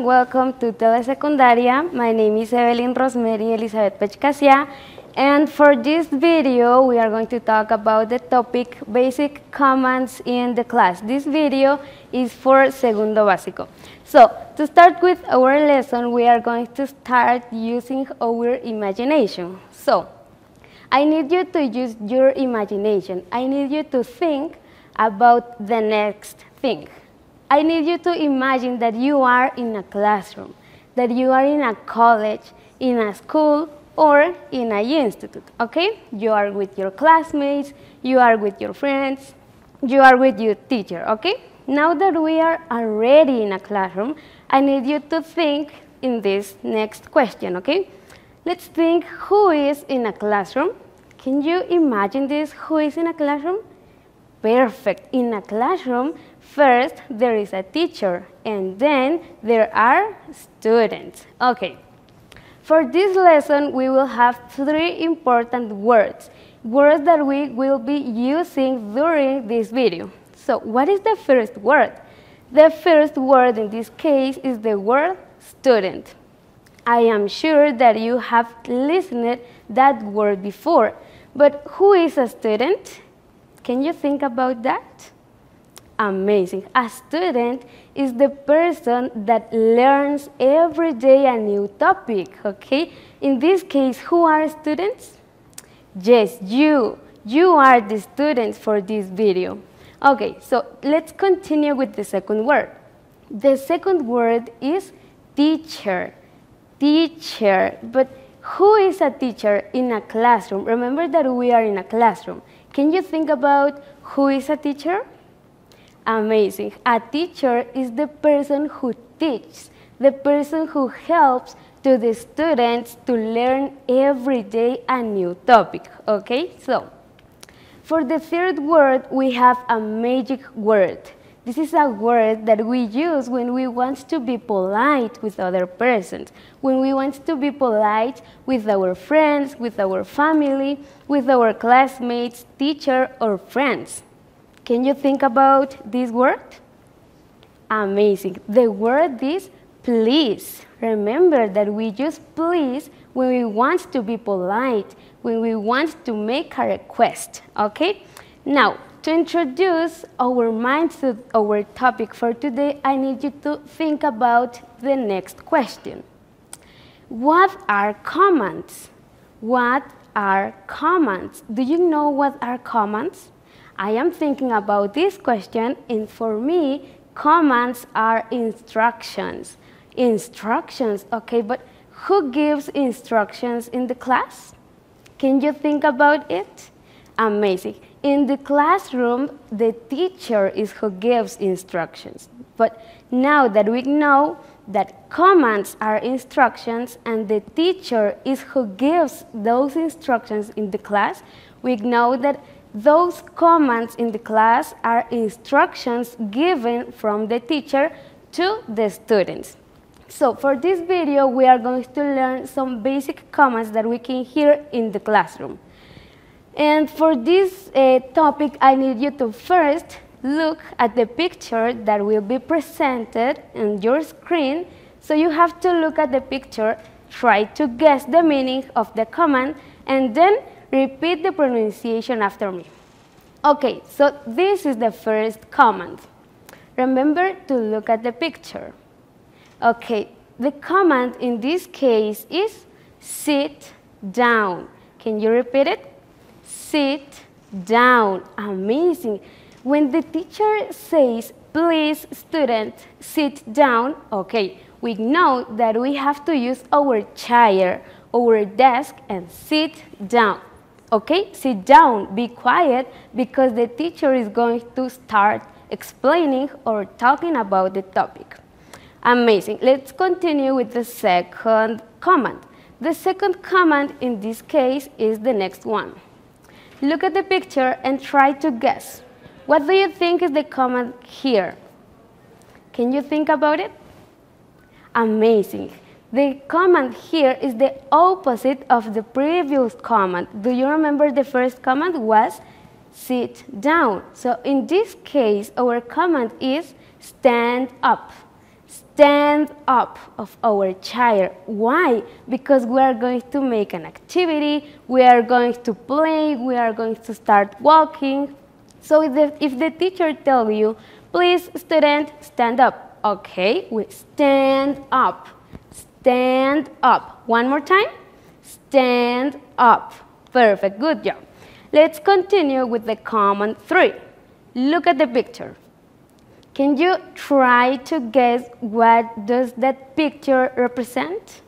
welcome to Telesecundaria. My name is Evelyn Rosemary Elizabeth Pechcasia, and for this video we are going to talk about the topic basic commands in the class. This video is for Segundo Básico. So, to start with our lesson, we are going to start using our imagination. So, I need you to use your imagination. I need you to think about the next thing. I need you to imagine that you are in a classroom, that you are in a college, in a school, or in an institute, okay? You are with your classmates, you are with your friends, you are with your teacher, okay? Now that we are already in a classroom, I need you to think in this next question, okay? Let's think who is in a classroom. Can you imagine this? Who is in a classroom? Perfect. In a classroom, first there is a teacher and then there are students. Okay. For this lesson, we will have three important words that we will be using during this video. So, what is the first word? The first word in this case is the word student. I am sure that you have listened that word before, but who is a student? Can you think about that? Amazing. A student is the person that learns every day a new topic, okay? In this case, who are students? Yes, you. You are the students for this video. Okay, so let's continue with the second word. The second word is teacher. Teacher. But who is a teacher in a classroom? Remember that we are in a classroom. Can you think about who is a teacher? Amazing. A teacher is the person who teaches, the person who helps to the students to learn every day a new topic, okay? So, for the third word, we have a magic word. This is a word that we use when we want to be polite with other persons, when we want to be polite with our friends, with our family, with our classmates, teacher, or friends. Can you think about this word? Amazing. The word is please. Remember that we use please when we want to be polite, when we want to make a request, okay? Now, to introduce our mind to our topic for today, I need you to think about the next question. What are commands? What are commands? Do you know what are commands? I am thinking about this question, and for me, commands are instructions. Instructions, okay, but who gives instructions in the class? Can you think about it? Amazing. In the classroom, the teacher is who gives instructions. But now that we know that commands are instructions and the teacher is who gives those instructions in the class, we know that those commands in the class are instructions given from the teacher to the students. So for this video, we are going to learn some basic commands that we can hear in the classroom. And for this topic, I need you to first look at the picture that will be presented on your screen. So you have to look at the picture, try to guess the meaning of the command, and then repeat the pronunciation after me. Okay, so this is the first command. Remember to look at the picture. Okay, the command in this case is sit down. Can you repeat it? Sit down. Amazing. When the teacher says, please, student, sit down, okay, we know that we have to use our chair, our desk, and sit down. Okay, sit down, be quiet, because the teacher is going to start explaining or talking about the topic. Amazing. Let's continue with the second command. The second command in this case is the next one. Look at the picture and try to guess. What do you think is the command here? Can you think about it? Amazing. The command here is the opposite of the previous command. Do you remember the first command was sit down? So in this case, our command is stand up. stand up of our chair. Why? Because we are going to make an activity, we are going to play, we are going to start walking. So if the teacher tells you, please student, stand up. Okay, we stand up. Stand up. One more time. Stand up. Perfect, good job. Let's continue with the command 3. Look at the picture. Can you try to guess what does that picture represent?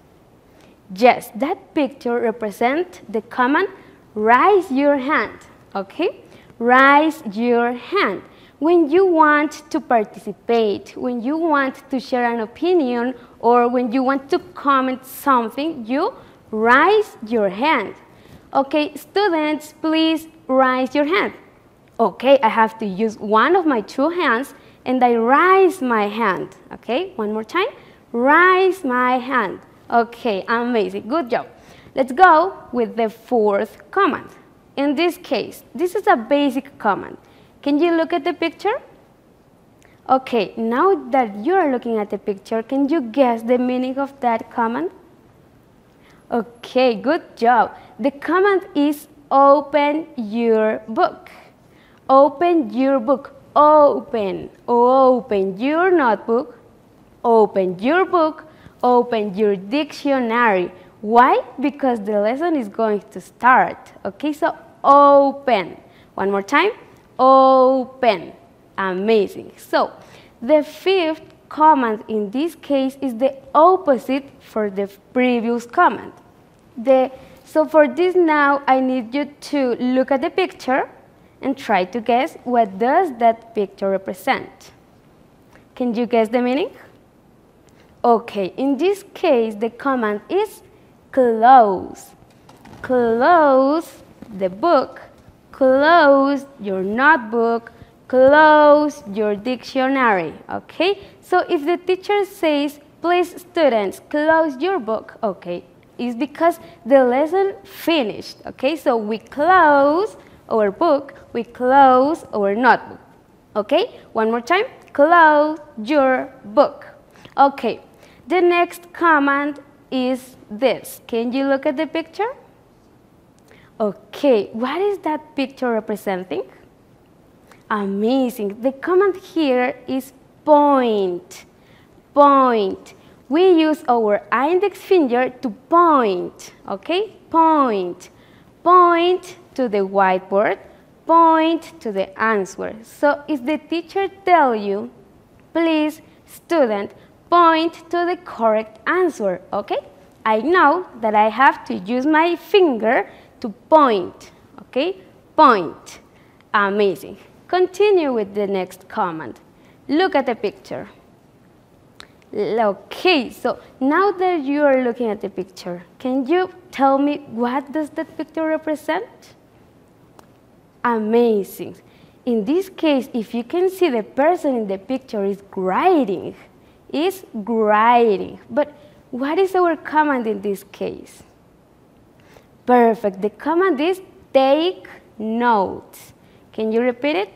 Yes, that picture represents the command raise your hand. Okay? Raise your hand. When you want to participate, when you want to share an opinion, or when you want to comment something, you raise your hand. Okay, students, please raise your hand. Okay, I have to use one of my 2 hands and I raise my hand. Okay, one more time. Raise my hand. Okay, amazing. Good job. Let's go with the 4th command. In this case, this is a basic command. Can you look at the picture? Okay, now that you are looking at the picture, can you guess the meaning of that command? Okay, good job. The command is open your book. Open your book. Open. Open your notebook. Open your book. Open your dictionary. Why? Because the lesson is going to start. Okay, so open. One more time. Open. Amazing. So the 5th command in this case is the opposite for the previous command. So for this now, I need you to look at the picture and try to guess what does that picture represent. Can you guess the meaning? Okay, in this case, the command is close. Close the book, close your notebook, close your dictionary, okay? So if the teacher says, please students, close your book, okay, it's because the lesson finished, okay? So we close our book, we close our notebook, okay? One more time, close your book. Okay, the next command is this. Can you look at the picture? Okay, what is that picture representing? Amazing. The command here is point. Point. We use our index finger to point, okay? Point. Point to the whiteboard. Point to the answer. So if the teacher tells you, please, student, point to the correct answer, okay? I know that I have to use my finger to point, okay? Point. Amazing. Continue with the next command. Look at the picture. Okay, so now that you are looking at the picture, can you tell me what does that picture represent? Amazing. In this case, if you can see the person in the picture is writing. But what is our command in this case? Perfect. The command is take notes. Can you repeat it?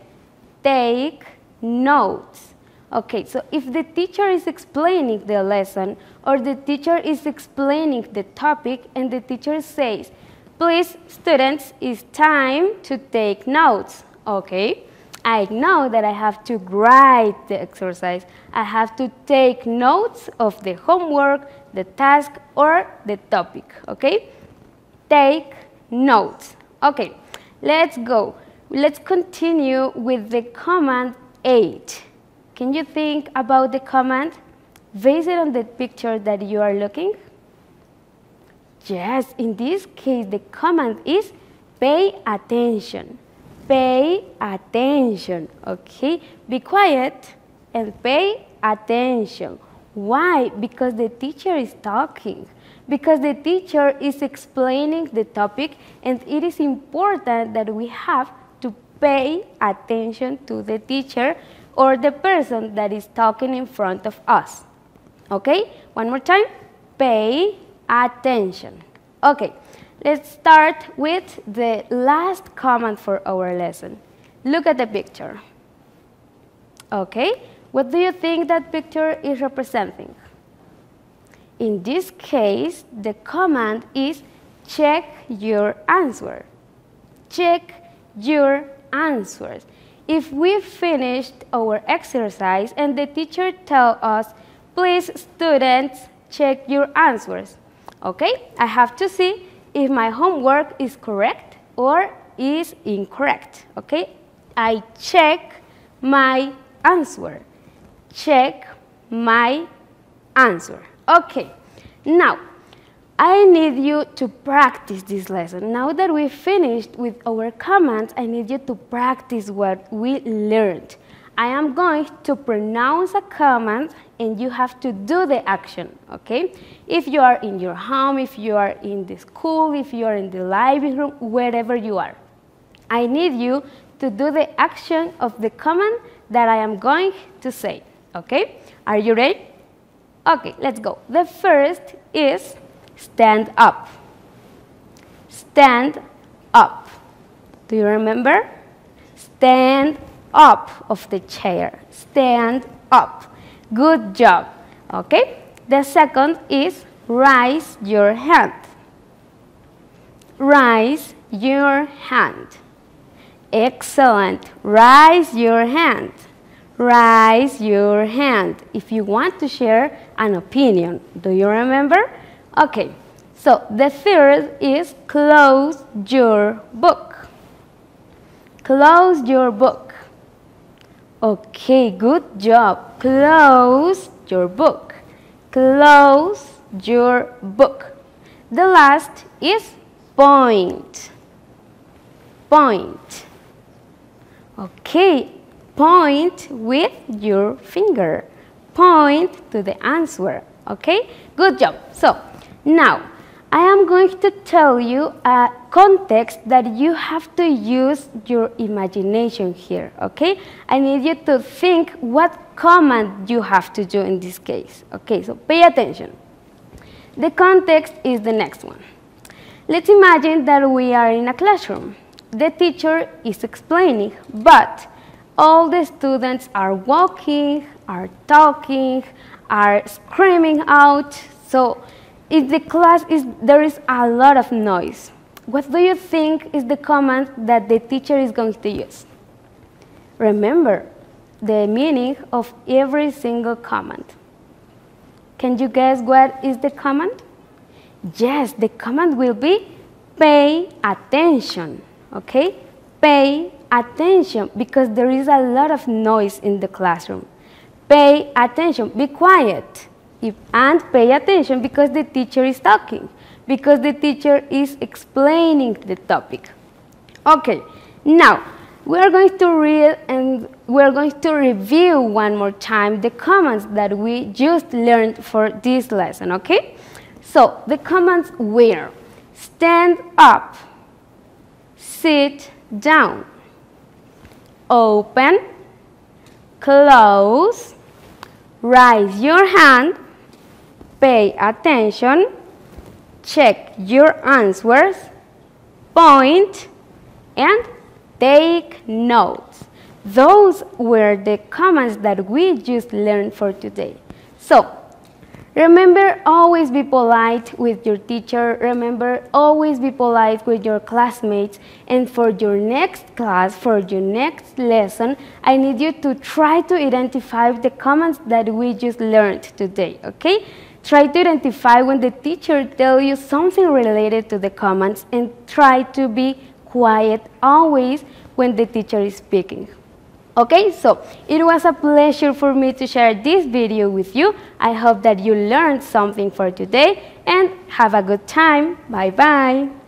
Take notes. Okay, so if the teacher is explaining the lesson or the teacher is explaining the topic and the teacher says, please, students, it's time to take notes. Okay, I know that I have to write the exercise. I have to take notes of the homework, the task, or the topic. Okay, take notes. Okay, let's go. Let's continue with the command 8. Can you think about the command based on the picture that you are looking? Yes, in this case, the command is pay attention. Pay attention, okay? Be quiet and pay attention. Why? Because the teacher is talking. Because the teacher is explaining the topic, and it is important that we have to pay attention to the teacher or the person that is talking in front of us. Okay? One more time. Pay attention. Okay. Let's start with the last command for our lesson. Look at the picture. Okay? What do you think that picture is representing? In this case, the command is check your answer. Check your answers. If we finished our exercise and the teacher tells us, please students, check your answers. Okay, I have to see if my homework is correct or is incorrect. Okay, I check my answer. Check my answer. Okay, now I need you to practice this lesson. Now that we finished with our commands, I need you to practice what we learned. I am going to pronounce a command and you have to do the action, okay? If you are in your home, if you are in the school, if you are in the living room, wherever you are, I need you to do the action of the command that I am going to say, okay? Are you ready? Okay, let's go. The first is stand up. Stand up. Do you remember? Stand up of the chair. Stand up. Good job. Okay? The second is raise your hand. Raise your hand. Excellent. Raise your hand. Raise your hand if you want to share an opinion. Do you remember? Okay. So the third is close your book. Close your book. Okay, good job. Close your book. Close your book. The last is point. Point. Okay, point with your finger. Point to the answer. Okay, good job. So now I am going to tell you a context that you have to use your imagination here, okay? I need you to think what command you have to do in this case. Okay, so pay attention. The context is the next one. Let's imagine that we are in a classroom. The teacher is explaining, but all the students are walking, are talking, are screaming out. So if the class there is a lot of noise. What do you think is the command that the teacher is going to use? Remember the meaning of every single command. Can you guess what is the command? Yes, the command will be pay attention, okay? Pay attention because there is a lot of noise in the classroom. Pay attention, be quiet. And pay attention because the teacher is talking, because the teacher is explaining the topic. Okay, now we are going to read and we are going to review one more time the commands that we just learned for this lesson, okay? So the commands were stand up, sit down, open, close, raise your hand, pay attention, check your answers, point, and take notes. Those were the commands that we just learned for today. So, remember, always be polite with your teacher. Remember, always be polite with your classmates. And for your next class, for your next lesson, I need you to try to identify the commands that we just learned today, okay? Try to identify when the teacher tells you something related to the commands and try to be quiet always when the teacher is speaking. Okay, so it was a pleasure for me to share this video with you. I hope that you learned something for today and have a good time. Bye-bye.